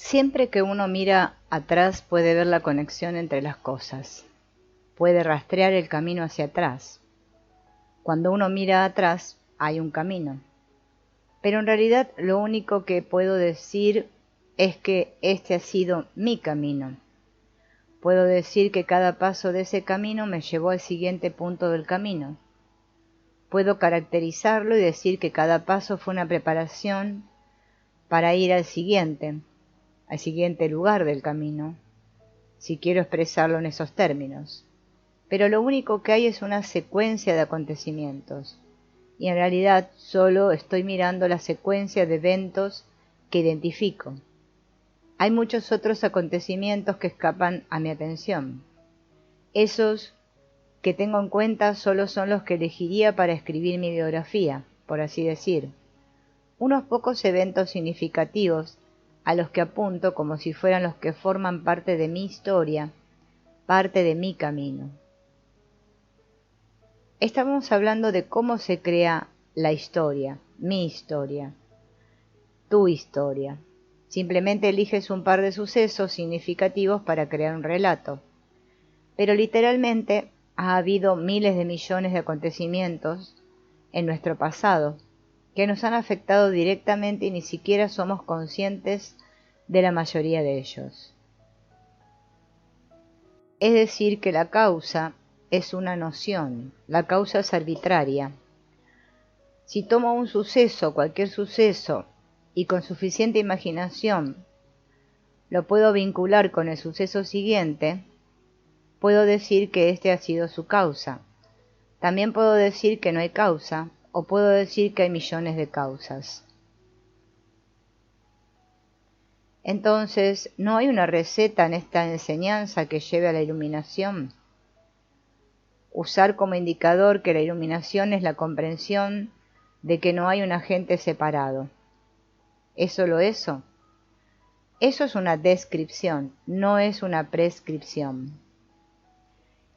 Siempre que uno mira atrás puede ver la conexión entre las cosas, puede rastrear el camino hacia atrás. Cuando uno mira atrás hay un camino, pero en realidad lo único que puedo decir es que este ha sido mi camino. Puedo decir que cada paso de ese camino me llevó al siguiente punto del camino. Puedo caracterizarlo y decir que cada paso fue una preparación para ir al siguiente lugar del camino, si quiero expresarlo en esos términos. Pero lo único que hay es una secuencia de acontecimientos, y en realidad solo estoy mirando la secuencia de eventos que identifico. Hay muchos otros acontecimientos que escapan a mi atención. Esos que tengo en cuenta solo son los que elegiría para escribir mi biografía, por así decir. Unos pocos eventos significativos a los que apunto como si fueran los que forman parte de mi historia, parte de mi camino. Estamos hablando de cómo se crea la historia, mi historia, tu historia. Simplemente eliges un par de sucesos significativos para crear un relato. Pero literalmente ha habido miles de millones de acontecimientos en nuestro pasado que nos han afectado directamente y ni siquiera somos conscientes de la mayoría de ellos. Es decir, que la causa es una noción, la causa es arbitraria. Si tomo un suceso, cualquier suceso, y con suficiente imaginación lo puedo vincular con el suceso siguiente, puedo decir que este ha sido su causa. También puedo decir que no hay causa, o puedo decir que hay millones de causas. Entonces, ¿no hay una receta en esta enseñanza que lleve a la iluminación? Usar como indicador que la iluminación es la comprensión de que no hay un agente separado. ¿Es solo eso? Eso es una descripción, no es una prescripción.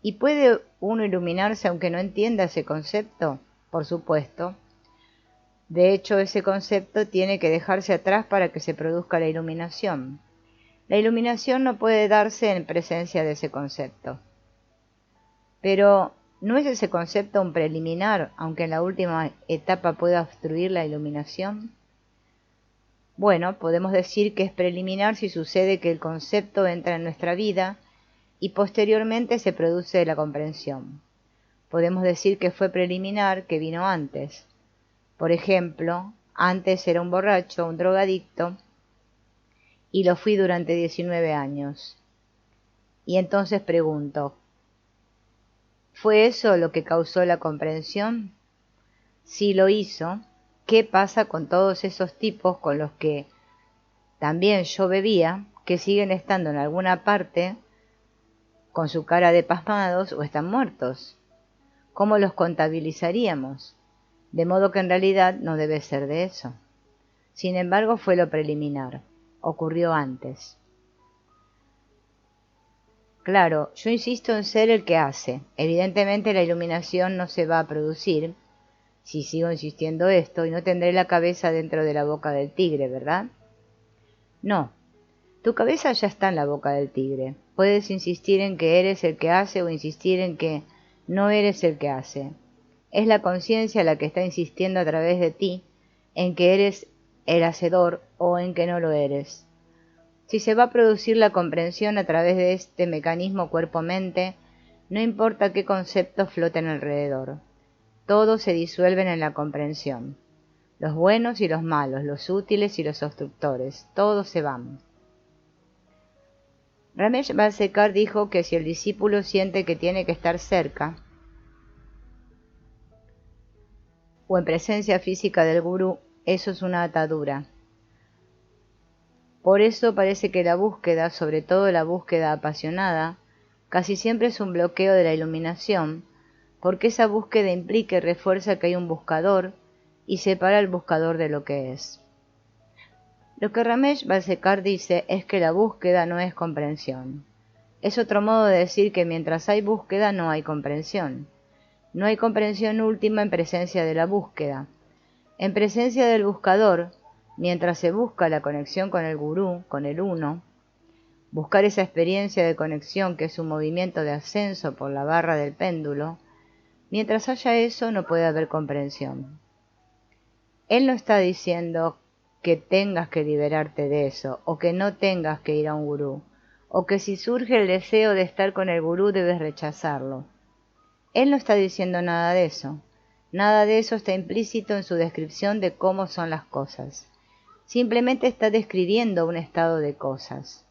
¿Y puede uno iluminarse aunque no entienda ese concepto? Por supuesto. De hecho, ese concepto tiene que dejarse atrás para que se produzca la iluminación. La iluminación no puede darse en presencia de ese concepto. Pero, ¿no es ese concepto un preliminar, aunque en la última etapa pueda obstruir la iluminación? Bueno, podemos decir que es preliminar si sucede que el concepto entra en nuestra vida y posteriormente se produce la comprensión. Podemos decir que fue preliminar, que vino antes. Por ejemplo, antes era un borracho, un drogadicto, y lo fui durante 19 años. Y entonces pregunto, ¿fue eso lo que causó la comprensión? Si lo hizo, ¿qué pasa con todos esos tipos con los que también yo bebía, que siguen estando en alguna parte con su cara de pasmados o están muertos? ¿Cómo los contabilizaríamos? De modo que en realidad no debe ser de eso. Sin embargo, fue lo preliminar, ocurrió antes. Claro, yo insisto en ser el que hace. Evidentemente la iluminación no se va a producir si sigo insistiendo esto y no tendré la cabeza dentro de la boca del tigre, ¿verdad? No, tu cabeza ya está en la boca del tigre. Puedes insistir en que eres el que hace o insistir en que no eres el que hace. Es la conciencia la que está insistiendo a través de ti en que eres el hacedor o en que no lo eres. Si se va a producir la comprensión a través de este mecanismo cuerpo-mente, no importa qué conceptos floten alrededor. Todos se disuelven en la comprensión. Los buenos y los malos, los útiles y los obstructores, todos se van. Ramesh Balsekar dijo que si el discípulo siente que tiene que estar cerca o en presencia física del gurú, eso es una atadura. Por eso parece que la búsqueda, sobre todo la búsqueda apasionada, casi siempre es un bloqueo de la iluminación, porque esa búsqueda implica y refuerza que hay un buscador y separa al buscador de lo que es. Lo que Ramesh Balsekar dice es que la búsqueda no es comprensión. Es otro modo de decir que mientras hay búsqueda no hay comprensión. No hay comprensión última en presencia de la búsqueda. En presencia del buscador, Mientras se busca la conexión con el gurú, con el uno, buscar esa experiencia de conexión que es un movimiento de ascenso por la barra del péndulo, mientras haya eso no puede haber comprensión. Él no está diciendo que tengas que liberarte de eso, o que no tengas que ir a un gurú, o que si surge el deseo de estar con el gurú debes rechazarlo. Él no está diciendo nada de eso. Nada de eso está implícito en su descripción de cómo son las cosas. Simplemente está describiendo un estado de cosas.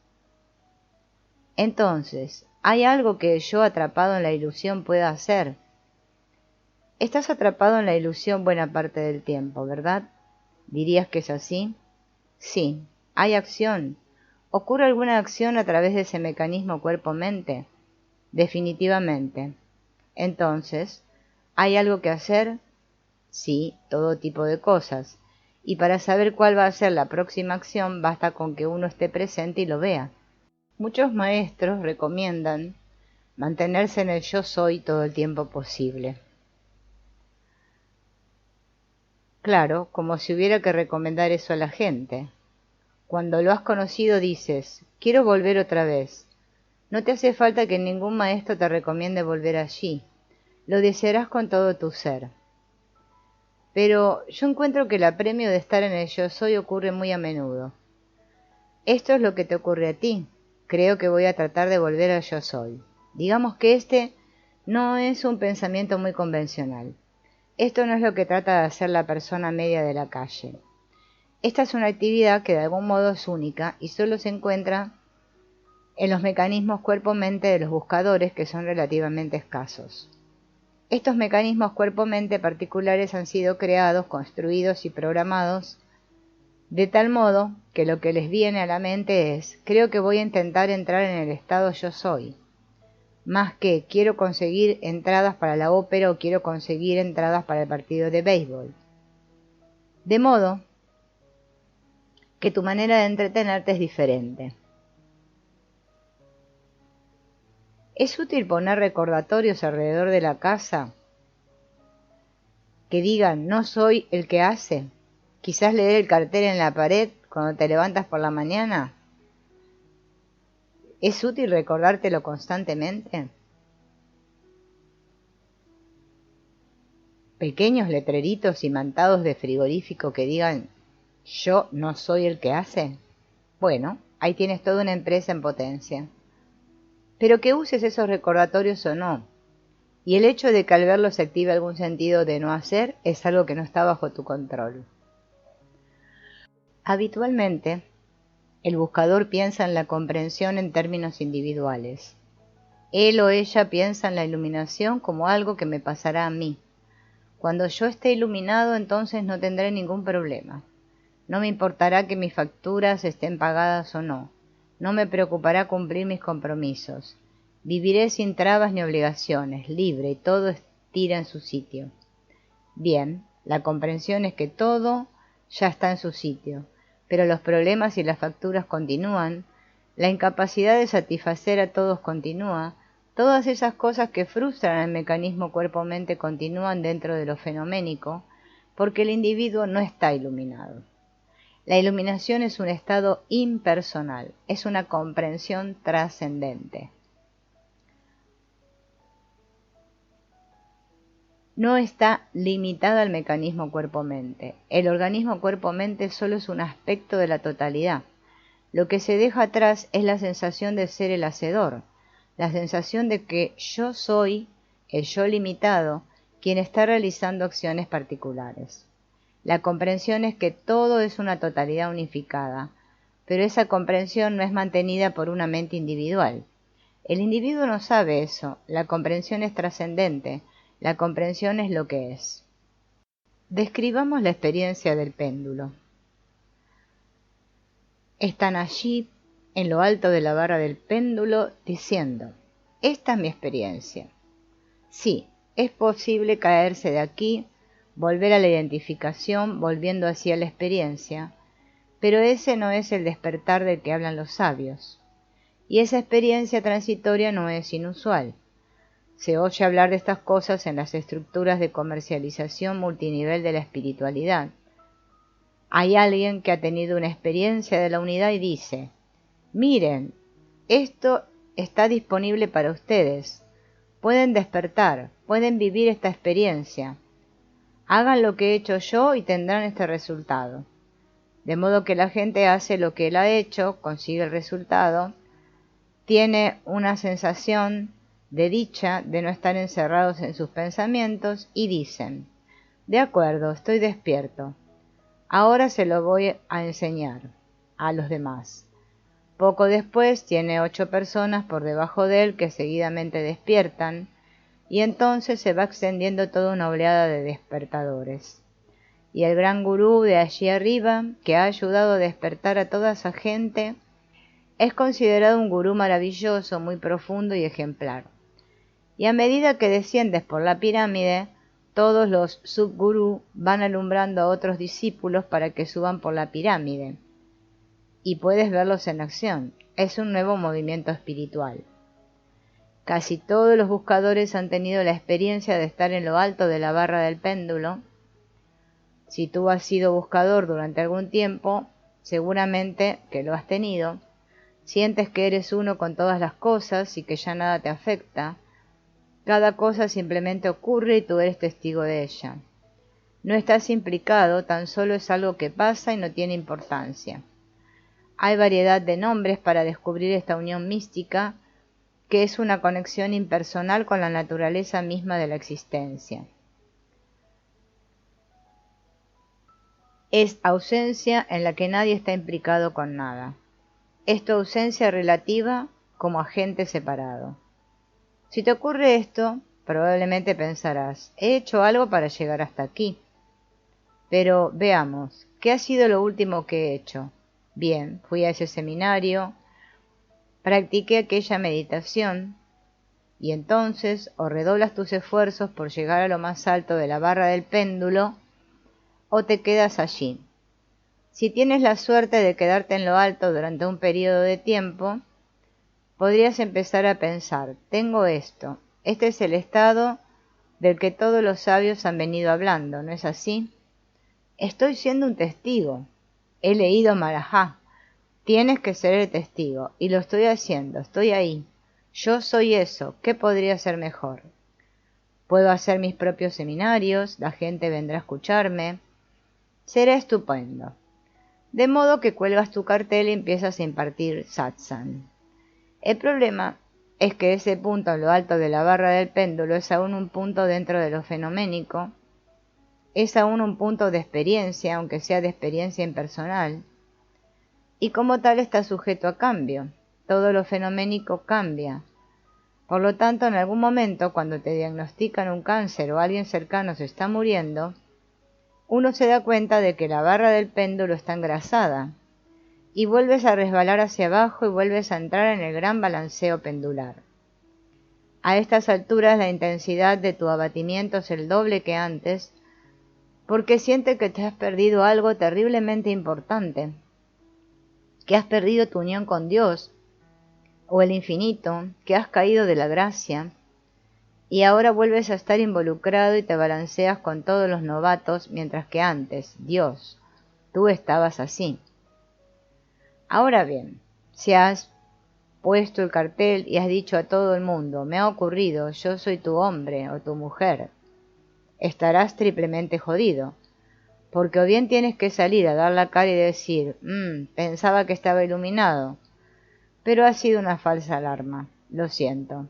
Entonces, ¿hay algo que yo atrapado en la ilusión pueda hacer? Estás atrapado en la ilusión buena parte del tiempo, ¿verdad? ¿Dirías que es así? Sí, hay acción. ¿Ocurre alguna acción a través de ese mecanismo cuerpo-mente? Definitivamente. Entonces, ¿hay algo que hacer? Sí, todo tipo de cosas. Y para saber cuál va a ser la próxima acción, basta con que uno esté presente y lo vea. Muchos maestros recomiendan mantenerse en el yo soy todo el tiempo posible. Claro, como si hubiera que recomendar eso a la gente. Cuando lo has conocido dices, quiero volver otra vez. No te hace falta que ningún maestro te recomiende volver allí. Lo desearás con todo tu ser. Pero yo encuentro que el apremio de estar en el yo soy ocurre muy a menudo. Esto es lo que te ocurre a ti. Creo que voy a tratar de volver al yo soy. Digamos que este no es un pensamiento muy convencional. Esto no es lo que trata de hacer la persona media de la calle. Esta es una actividad que de algún modo es única y solo se encuentra en los mecanismos cuerpo-mente de los buscadores, que son relativamente escasos. Estos mecanismos cuerpo-mente particulares han sido creados, construidos y programados de tal modo que lo que les viene a la mente es, creo que voy a intentar entrar en el estado yo soy, más que quiero conseguir entradas para la ópera o quiero conseguir entradas para el partido de béisbol. De modo que tu manera de entretenerte es diferente. ¿Es útil poner recordatorios alrededor de la casa que digan no soy el que hace? Quizás leer el cartel en la pared cuando te levantas por la mañana. ¿Es útil recordártelo constantemente? Pequeños letreritos imantados de frigorífico que digan yo no soy el que hace. Bueno, ahí tienes toda una empresa en potencia. Pero que uses esos recordatorios o no, y el hecho de que al verlos se active algún sentido de no hacer es algo que no está bajo tu control. Habitualmente, el buscador piensa en la comprensión en términos individuales. Él o ella piensa en la iluminación como algo que me pasará a mí. Cuando yo esté iluminado, entonces no tendré ningún problema. No me importará que mis facturas estén pagadas o no. No me preocupará cumplir mis compromisos. Viviré sin trabas ni obligaciones, libre, y todo estira en su sitio. Bien, la comprensión es que todo ya está en su sitio, pero los problemas y las facturas continúan, la incapacidad de satisfacer a todos continúa, todas esas cosas que frustran al mecanismo cuerpo-mente continúan dentro de lo fenoménico, porque el individuo no está iluminado. La iluminación es un estado impersonal, es una comprensión trascendente. No está limitada al mecanismo cuerpo-mente. El organismo cuerpo-mente solo es un aspecto de la totalidad. Lo que se deja atrás es la sensación de ser el hacedor, la sensación de que yo soy, el yo limitado, quien está realizando acciones particulares. La comprensión es que todo es una totalidad unificada, pero esa comprensión no es mantenida por una mente individual. El individuo no sabe eso, la comprensión es trascendente, la comprensión es lo que es. Describamos la experiencia del péndulo. Están allí, en lo alto de la barra del péndulo, diciendo, esta es mi experiencia. Sí, es posible caerse de aquí, volver a la identificación, volviendo hacia la experiencia, pero ese no es el despertar del que hablan los sabios. Y esa experiencia transitoria no es inusual. Se oye hablar de estas cosas en las estructuras de comercialización multinivel de la espiritualidad. Hay alguien que ha tenido una experiencia de la unidad y dice, miren, esto está disponible para ustedes. Pueden despertar, pueden vivir esta experiencia. Hagan lo que he hecho yo y tendrán este resultado. De modo que la gente hace lo que él ha hecho, consigue el resultado, tiene una sensación de dicha de no estar encerrados en sus pensamientos y dicen, de acuerdo, estoy despierto. Ahora se lo voy a enseñar a los demás. Poco después tiene 8 personas por debajo de él que seguidamente despiertan y entonces se va extendiendo toda una oleada de despertadores. Y el gran gurú de allí arriba, que ha ayudado a despertar a toda esa gente, es considerado un gurú maravilloso, muy profundo y ejemplar. Y a medida que desciendes por la pirámide, todos los subgurú van alumbrando a otros discípulos para que suban por la pirámide. Y puedes verlos en acción. Es un nuevo movimiento espiritual. Casi todos los buscadores han tenido la experiencia de estar en lo alto de la barra del péndulo. Si tú has sido buscador durante algún tiempo, seguramente que lo has tenido. Sientes que eres uno con todas las cosas y que ya nada te afecta. Cada cosa simplemente ocurre y tú eres testigo de ella. No estás implicado, tan solo es algo que pasa y no tiene importancia. Hay variedad de nombres para descubrir esta unión mística, que es una conexión impersonal con la naturaleza misma de la existencia. Es ausencia en la que nadie está implicado con nada. Es tu ausencia relativa como agente separado. Si te ocurre esto, probablemente pensarás, he hecho algo para llegar hasta aquí. Pero veamos, ¿qué ha sido lo último que he hecho? Bien, fui a ese seminario, practiqué aquella meditación, y entonces o redoblas tus esfuerzos por llegar a lo más alto de la barra del péndulo, o te quedas allí. Si tienes la suerte de quedarte en lo alto durante un periodo de tiempo, podrías empezar a pensar, tengo esto, este es el estado del que todos los sabios han venido hablando, ¿no es así? Estoy siendo un testigo, he leído Marajá, tienes que ser el testigo, y lo estoy haciendo, estoy ahí. Yo soy eso, ¿qué podría ser mejor? Puedo hacer mis propios seminarios, la gente vendrá a escucharme, será estupendo. De modo que cuelgas tu cartel y empiezas a impartir satsang. El problema es que ese punto en lo alto de la barra del péndulo es aún un punto dentro de lo fenoménico, es aún un punto de experiencia, aunque sea de experiencia impersonal, y como tal está sujeto a cambio. Todo lo fenoménico cambia. Por lo tanto, en algún momento, cuando te diagnostican un cáncer o alguien cercano se está muriendo, uno se da cuenta de que la barra del péndulo está engrasada, y vuelves a resbalar hacia abajo y vuelves a entrar en el gran balanceo pendular. A estas alturas la intensidad de tu abatimiento es el doble que antes, porque sientes que te has perdido algo terriblemente importante, que has perdido tu unión con Dios o el infinito, que has caído de la gracia, y ahora vuelves a estar involucrado y te balanceas con todos los novatos, mientras que antes, Dios, tú estabas así. Ahora bien, si has puesto el cartel y has dicho a todo el mundo, me ha ocurrido, yo soy tu hombre o tu mujer, estarás triplemente jodido, porque o bien tienes que salir a dar la cara y decir, pensaba que estaba iluminado, pero ha sido una falsa alarma, lo siento.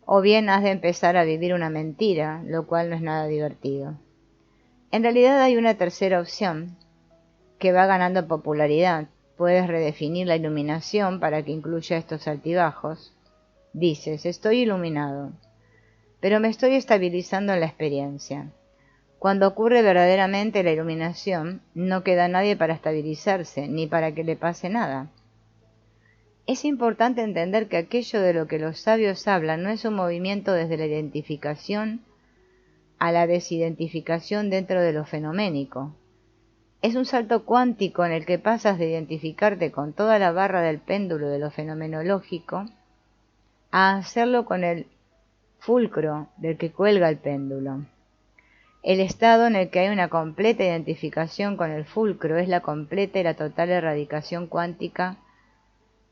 O bien has de empezar a vivir una mentira, lo cual no es nada divertido. En realidad hay una tercera opción, que va ganando popularidad. Puedes redefinir la iluminación para que incluya estos altibajos. Dices, estoy iluminado, pero me estoy estabilizando en la experiencia. Cuando ocurre verdaderamente la iluminación, no queda nadie para estabilizarse, ni para que le pase nada. Es importante entender que aquello de lo que los sabios hablan no es un movimiento desde la identificación a la desidentificación dentro de lo fenoménico. Es un salto cuántico en el que pasas de identificarte con toda la barra del péndulo de lo fenomenológico a hacerlo con el fulcro del que cuelga el péndulo. El estado en el que hay una completa identificación con el fulcro es la completa y la total erradicación cuántica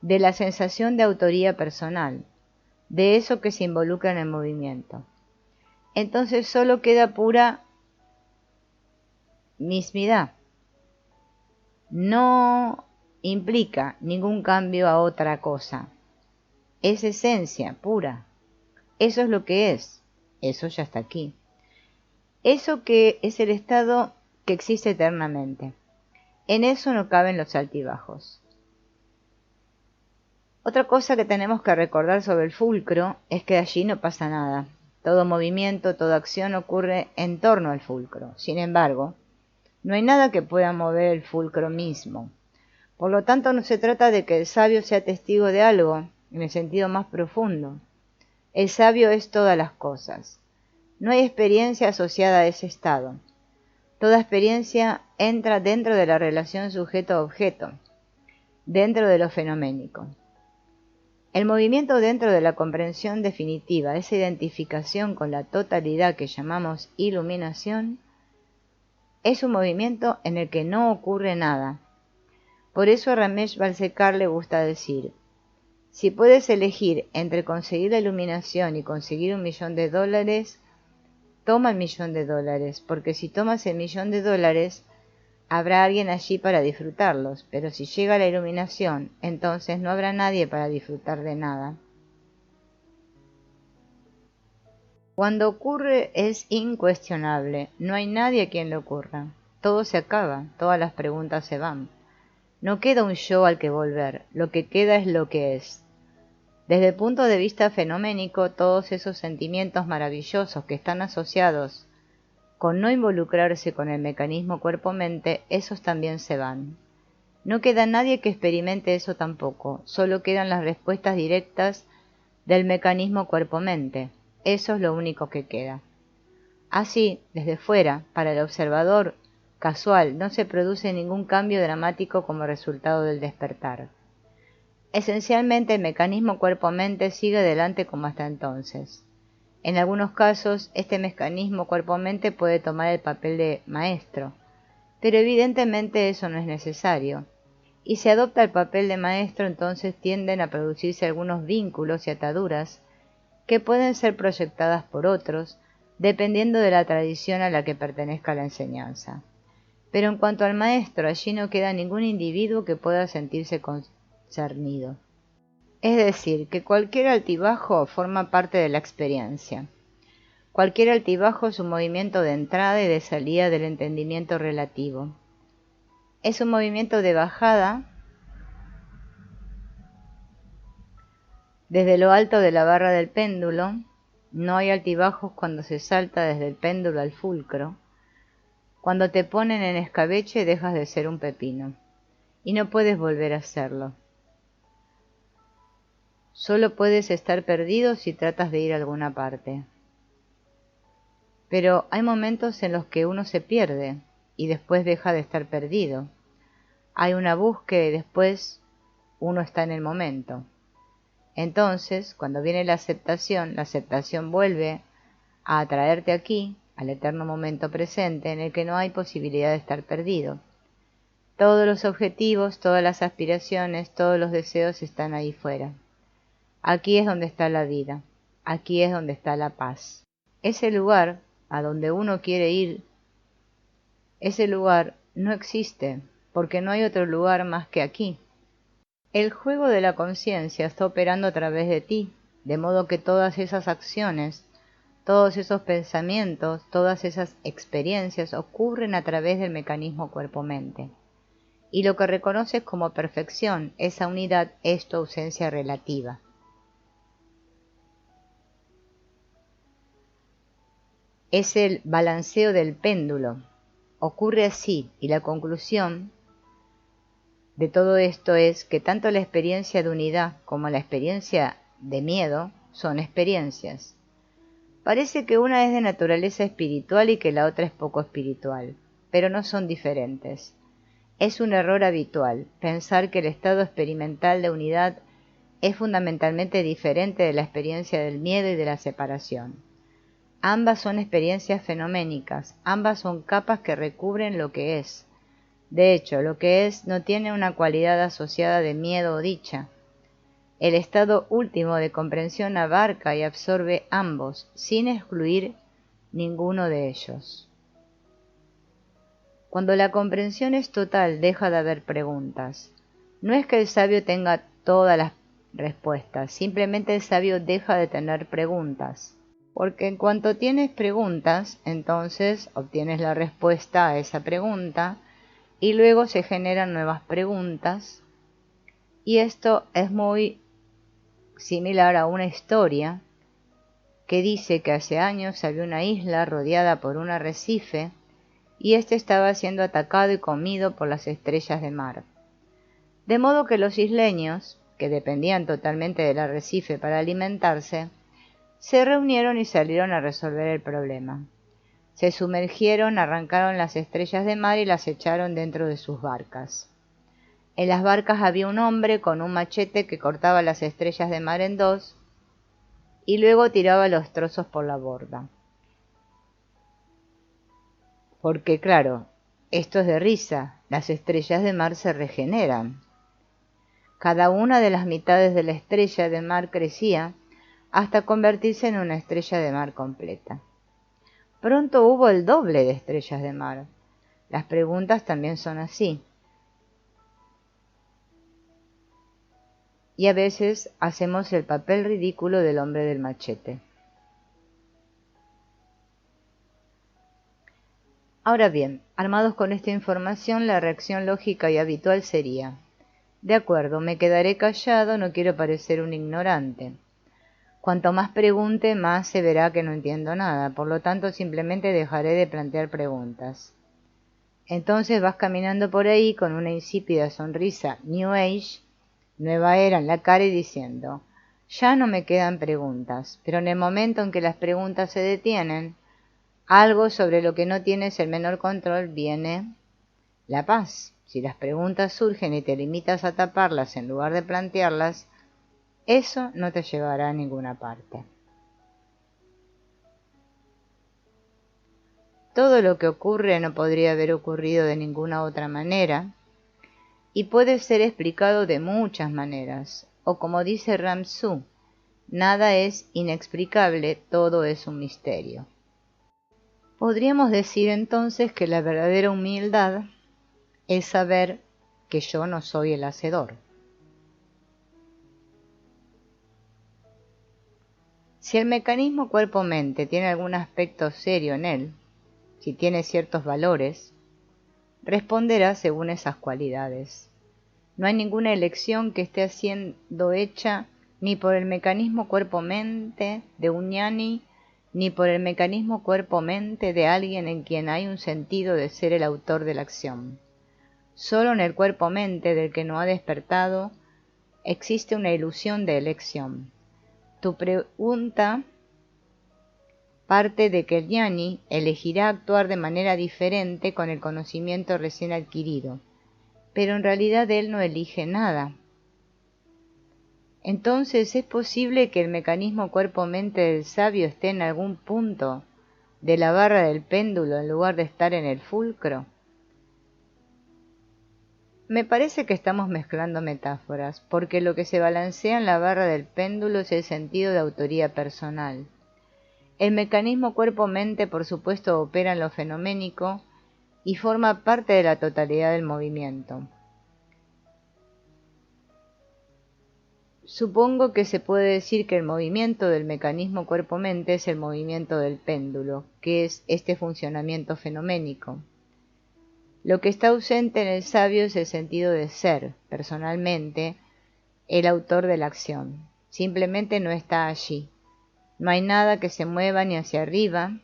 de la sensación de autoría personal, de eso que se involucra en el movimiento. Entonces solo queda pura mismidad. No implica ningún cambio a otra cosa. Es esencia pura. Eso es lo que es. Eso ya está aquí. Eso que es el estado que existe eternamente. En eso no caben los altibajos. Otra cosa que tenemos que recordar sobre el fulcro es que allí no pasa nada. Todo movimiento, toda acción ocurre en torno al fulcro. Sin embargo, no hay nada que pueda mover el fulcro mismo. Por lo tanto, no se trata de que el sabio sea testigo de algo, en el sentido más profundo. El sabio es todas las cosas. No hay experiencia asociada a ese estado. Toda experiencia entra dentro de la relación sujeto-objeto, dentro de lo fenoménico. El movimiento dentro de la comprensión definitiva, esa identificación con la totalidad que llamamos iluminación, es un movimiento en el que no ocurre nada. Por eso a Ramesh Balsekar le gusta decir: si puedes elegir entre conseguir la iluminación y conseguir $1.000.000, toma el $1.000.000, porque si tomas el $1.000.000, habrá alguien allí para disfrutarlos, pero si llega la iluminación, entonces no habrá nadie para disfrutar de nada. Cuando ocurre es incuestionable, no hay nadie a quien le ocurra. Todo se acaba, todas las preguntas se van. No queda un yo al que volver, lo que queda es lo que es. Desde el punto de vista fenoménico, todos esos sentimientos maravillosos que están asociados con no involucrarse con el mecanismo cuerpo-mente, esos también se van. No queda nadie que experimente eso tampoco, solo quedan las respuestas directas del mecanismo cuerpo-mente. Eso es lo único que queda. Así, desde fuera, para el observador casual, no se produce ningún cambio dramático como resultado del despertar. Esencialmente, el mecanismo cuerpo-mente sigue adelante como hasta entonces. En algunos casos, este mecanismo cuerpo-mente puede tomar el papel de maestro, pero evidentemente eso no es necesario. Y si adopta el papel de maestro, entonces tienden a producirse algunos vínculos y ataduras que pueden ser proyectadas por otros, dependiendo de la tradición a la que pertenezca la enseñanza. Pero en cuanto al maestro, allí no queda ningún individuo que pueda sentirse concernido. Es decir, que cualquier altibajo forma parte de la experiencia. Cualquier altibajo es un movimiento de entrada y de salida del entendimiento relativo. Es un movimiento de bajada desde lo alto de la barra del péndulo. No hay altibajos cuando se salta desde el péndulo al fulcro. Cuando te ponen en escabeche dejas de ser un pepino, y no puedes volver a serlo. Solo puedes estar perdido si tratas de ir a alguna parte. Pero hay momentos en los que uno se pierde, y después deja de estar perdido. Hay una búsqueda y después uno está en el momento. Entonces, cuando viene la aceptación vuelve a atraerte aquí, al eterno momento presente, en el que no hay posibilidad de estar perdido. Todos los objetivos, todas las aspiraciones, todos los deseos están ahí fuera. Aquí es donde está la vida, aquí es donde está la paz. Ese lugar a donde uno quiere ir, ese lugar no existe, porque no hay otro lugar más que aquí. El juego de la conciencia está operando a través de ti, de modo que todas esas acciones, todos esos pensamientos, todas esas experiencias ocurren a través del mecanismo cuerpo-mente. Y lo que reconoces como perfección, esa unidad, es tu ausencia relativa. Es el balanceo del péndulo. Ocurre así, y la conclusión de todo esto es que tanto la experiencia de unidad como la experiencia de miedo son experiencias. Parece que una es de naturaleza espiritual y que la otra es poco espiritual, pero no son diferentes. Es un error habitual pensar que el estado experimental de unidad es fundamentalmente diferente de la experiencia del miedo y de la separación. Ambas son experiencias fenoménicas, ambas son capas que recubren lo que es. De hecho, lo que es no tiene una cualidad asociada de miedo o dicha. El estado último de comprensión abarca y absorbe ambos, sin excluir ninguno de ellos. Cuando la comprensión es total, deja de haber preguntas. No es que el sabio tenga todas las respuestas, simplemente el sabio deja de tener preguntas. Porque en cuanto tienes preguntas, entonces obtienes la respuesta a esa pregunta y luego se generan nuevas preguntas. Y esto es muy similar a una historia que dice que hace años había una isla rodeada por un arrecife y éste estaba siendo atacado y comido por las estrellas de mar. De modo que los isleños, que dependían totalmente del arrecife para alimentarse, se reunieron y salieron a resolver el problema. Se sumergieron, arrancaron las estrellas de mar y las echaron dentro de sus barcas. En las barcas había un hombre con un machete que cortaba las estrellas de mar en dos y luego tiraba los trozos por la borda. Porque claro, esto es de risa, las estrellas de mar se regeneran. Cada una de las mitades de la estrella de mar crecía hasta convertirse en una estrella de mar completa. Pronto hubo el doble de estrellas de mar. Las preguntas también son así. Y a veces hacemos el papel ridículo del hombre del machete. Ahora bien, armados con esta información, la reacción lógica y habitual sería: de acuerdo, me quedaré callado, no quiero parecer un ignorante. Cuanto más pregunte, más se verá que no entiendo nada, por lo tanto simplemente dejaré de plantear preguntas. Entonces vas caminando por ahí con una insípida sonrisa New Age, nueva era en la cara y diciendo: ya no me quedan preguntas, pero en el momento en que las preguntas se detienen, algo sobre lo que no tienes el menor control, viene la paz. Si las preguntas surgen y te limitas a taparlas en lugar de plantearlas, eso no te llevará a ninguna parte. Todo lo que ocurre no podría haber ocurrido de ninguna otra manera y puede ser explicado de muchas maneras, o como dice Ram Tzu, nada es inexplicable, todo es un misterio. Podríamos decir entonces que la verdadera humildad es saber que yo no soy el hacedor. Si el mecanismo cuerpo-mente tiene algún aspecto serio en él, si tiene ciertos valores, responderá según esas cualidades. No hay ninguna elección que esté siendo hecha ni por el mecanismo cuerpo-mente de un ñani, ni por el mecanismo cuerpo-mente de alguien en quien hay un sentido de ser el autor de la acción. Solo en el cuerpo-mente del que no ha despertado existe una ilusión de elección. Tu pregunta parte de que el ñani elegirá actuar de manera diferente con el conocimiento recién adquirido, pero en realidad él no elige nada. Entonces, ¿es posible que el mecanismo cuerpo-mente del sabio esté en algún punto de la barra del péndulo en lugar de estar en el fulcro? Me parece que estamos mezclando metáforas, porque lo que se balancea en la barra del péndulo es el sentido de autoría personal. El mecanismo cuerpo-mente, por supuesto, opera en lo fenoménico y forma parte de la totalidad del movimiento. Supongo que se puede decir que el movimiento del mecanismo cuerpo-mente es el movimiento del péndulo, que es este funcionamiento fenoménico. Lo que está ausente en el sabio es el sentido de ser, personalmente, el autor de la acción. Simplemente no está allí. No hay nada que se mueva ni hacia arriba,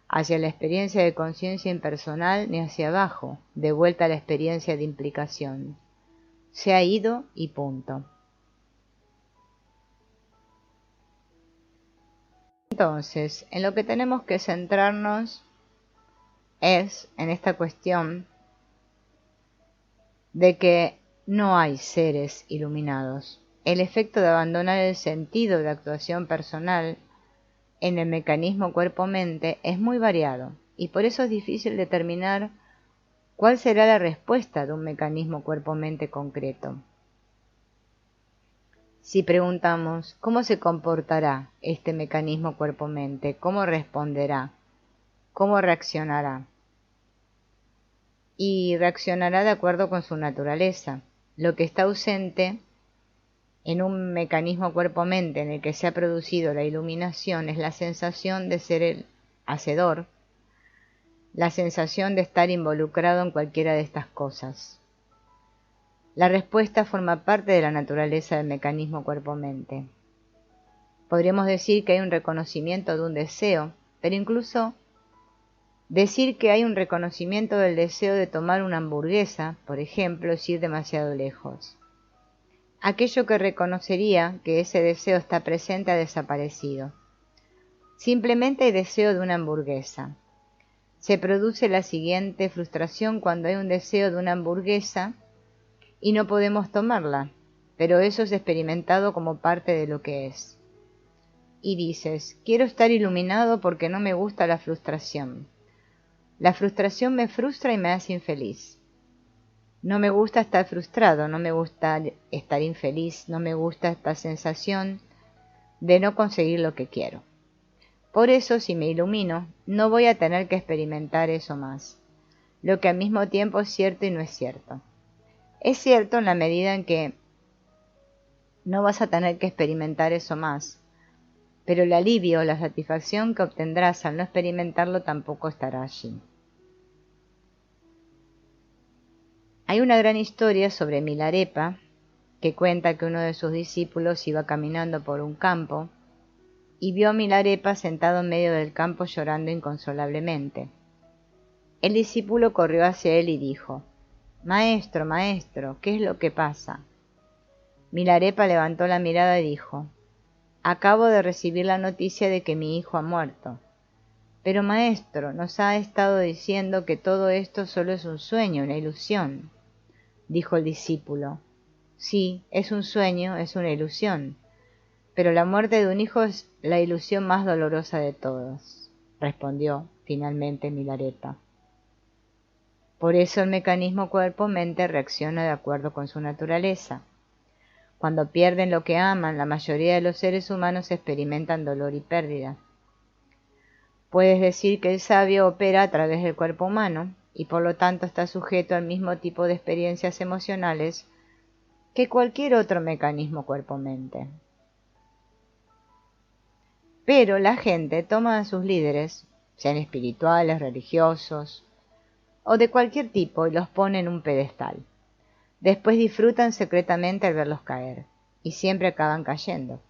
hacia la experiencia de conciencia impersonal, ni hacia abajo, de vuelta a la experiencia de implicación. Se ha ido y punto. Entonces, en lo que tenemos que centrarnos es en esta cuestión de que no hay seres iluminados. El efecto de abandonar el sentido de actuación personal en el mecanismo cuerpo-mente es muy variado y por eso es difícil determinar cuál será la respuesta de un mecanismo cuerpo-mente concreto. Si preguntamos cómo se comportará este mecanismo cuerpo-mente, cómo responderá, cómo reaccionará, y reaccionará de acuerdo con su naturaleza. Lo que está ausente en un mecanismo cuerpo-mente en el que se ha producido la iluminación es la sensación de ser el hacedor, la sensación de estar involucrado en cualquiera de estas cosas. La respuesta forma parte de la naturaleza del mecanismo cuerpo-mente. Podríamos decir que hay un reconocimiento de un deseo, pero incluso decir que hay un reconocimiento del deseo de tomar una hamburguesa, por ejemplo, es ir demasiado lejos. Aquello que reconocería que ese deseo está presente ha desaparecido. Simplemente hay deseo de una hamburguesa. Se produce la siguiente frustración cuando hay un deseo de una hamburguesa y no podemos tomarla, pero eso es experimentado como parte de lo que es. Y dices, quiero estar iluminado porque no me gusta la frustración. La frustración me frustra y me hace infeliz. No me gusta estar frustrado, no me gusta estar infeliz, no me gusta esta sensación de no conseguir lo que quiero. Por eso, si me ilumino, no voy a tener que experimentar eso más, lo que al mismo tiempo es cierto y no es cierto. Es cierto en la medida en que no vas a tener que experimentar eso más, pero el alivio o la satisfacción que obtendrás al no experimentarlo tampoco estará allí. Hay una gran historia sobre Milarepa que cuenta que uno de sus discípulos iba caminando por un campo y vio a Milarepa sentado en medio del campo llorando inconsolablemente. El discípulo corrió hacia él y dijo, «Maestro, maestro, ¿qué es lo que pasa?» Milarepa levantó la mirada y dijo, «Acabo de recibir la noticia de que mi hijo ha muerto». «Pero maestro, nos ha estado diciendo que todo esto solo es un sueño, una ilusión», dijo el discípulo. «Sí, es un sueño, es una ilusión, pero la muerte de un hijo es la ilusión más dolorosa de todas», respondió finalmente Milarepa. Por eso el mecanismo cuerpo-mente reacciona de acuerdo con su naturaleza. Cuando pierden lo que aman, la mayoría de los seres humanos experimentan dolor y pérdida. Puedes decir que el sabio opera a través del cuerpo humano y por lo tanto está sujeto al mismo tipo de experiencias emocionales que cualquier otro mecanismo cuerpo-mente. Pero la gente toma a sus líderes, sean espirituales, religiosos o de cualquier tipo, y los pone en un pedestal. Después disfrutan secretamente al verlos caer, y siempre acaban cayendo.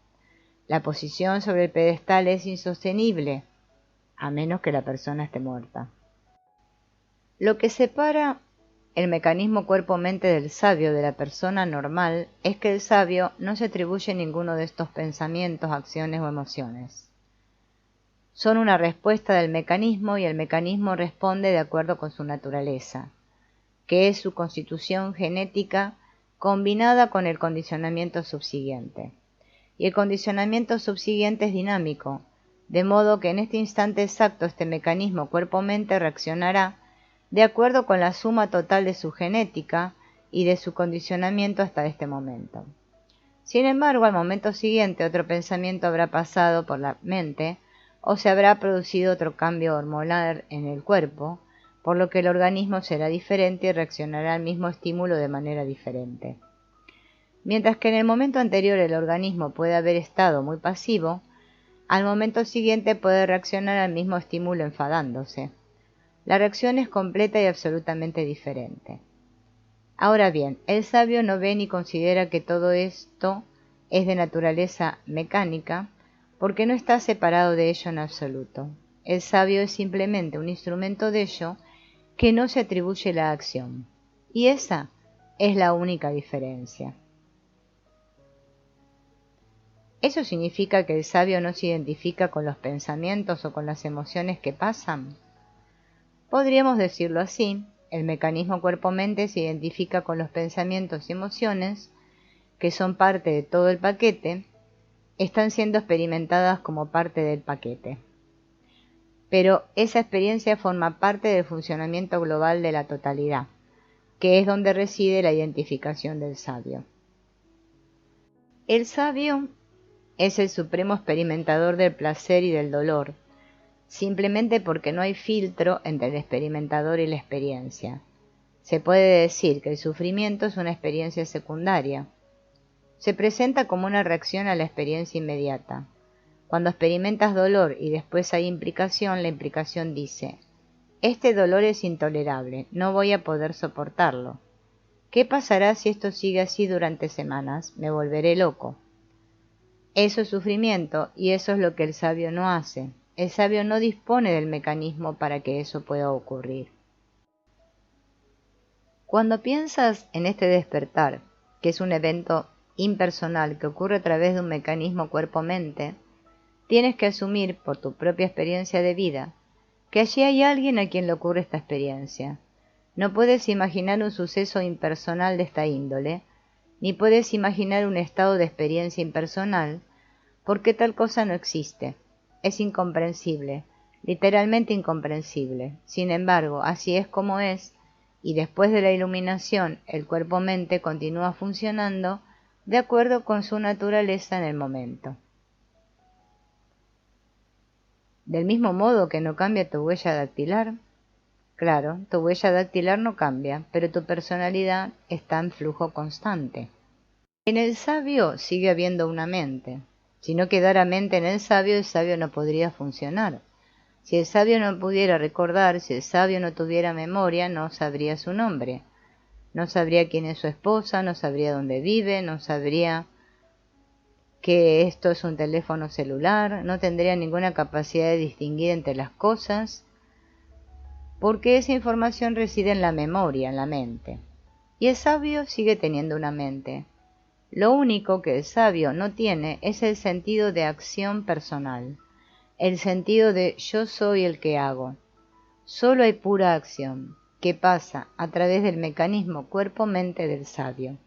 La posición sobre el pedestal es insostenible, a menos que la persona esté muerta. Lo que separa el mecanismo cuerpo-mente del sabio de la persona normal es que el sabio no se atribuye ninguno de estos pensamientos, acciones o emociones. Son una respuesta del mecanismo y el mecanismo responde de acuerdo con su naturaleza, que es su constitución genética combinada con el condicionamiento subsiguiente. Y el condicionamiento subsiguiente es dinámico, de modo que en este instante exacto este mecanismo cuerpo-mente reaccionará de acuerdo con la suma total de su genética y de su condicionamiento hasta este momento. Sin embargo, al momento siguiente otro pensamiento habrá pasado por la mente o se habrá producido otro cambio hormonal en el cuerpo, por lo que el organismo será diferente y reaccionará al mismo estímulo de manera diferente. Mientras que en el momento anterior el organismo puede haber estado muy pasivo, al momento siguiente puede reaccionar al mismo estímulo enfadándose. La reacción es completa y absolutamente diferente. Ahora bien, el sabio no ve ni considera que todo esto es de naturaleza mecánica, porque no está separado de ello en absoluto. El sabio es simplemente un instrumento de ello que no se atribuye la acción. Y esa es la única diferencia. ¿Eso significa que el sabio no se identifica con los pensamientos o con las emociones que pasan? Podríamos decirlo así, el mecanismo cuerpo-mente se identifica con los pensamientos y emociones, que son parte de todo el paquete, están siendo experimentadas como parte del paquete. Pero esa experiencia forma parte del funcionamiento global de la totalidad, que es donde reside la identificación del sabio. El sabio es el supremo experimentador del placer y del dolor, simplemente porque no hay filtro entre el experimentador y la experiencia. Se puede decir que el sufrimiento es una experiencia secundaria. Se presenta como una reacción a la experiencia inmediata. Cuando experimentas dolor y después hay implicación, la implicación dice: este dolor es intolerable, no voy a poder soportarlo. ¿Qué pasará si esto sigue así durante semanas? Me volveré loco. Eso es sufrimiento, y eso es lo que el sabio no hace. El sabio no dispone del mecanismo para que eso pueda ocurrir. Cuando piensas en este despertar, que es un evento impersonal que ocurre a través de un mecanismo cuerpo-mente, tienes que asumir, por tu propia experiencia de vida, que allí hay alguien a quien le ocurre esta experiencia. No puedes imaginar un suceso impersonal de esta índole, ni puedes imaginar un estado de experiencia impersonal, porque tal cosa no existe. Es incomprensible, literalmente incomprensible. Sin embargo, así es como es, y después de la iluminación, el cuerpo-mente continúa funcionando de acuerdo con su naturaleza en el momento. Del mismo modo que no cambia tu huella dactilar. Claro, tu huella dactilar no cambia, pero tu personalidad está en flujo constante. En el sabio sigue habiendo una mente. Si no quedara mente en el sabio no podría funcionar. Si el sabio no pudiera recordar, si el sabio no tuviera memoria, no sabría su nombre. No sabría quién es su esposa, no sabría dónde vive, no sabría que esto es un teléfono celular, no tendría ninguna capacidad de distinguir entre las cosas, porque esa información reside en la memoria, en la mente. Y el sabio sigue teniendo una mente. Lo único que el sabio no tiene es el sentido de acción personal, el sentido de yo soy el que hago. Solo hay pura acción, que pasa a través del mecanismo cuerpo-mente del sabio.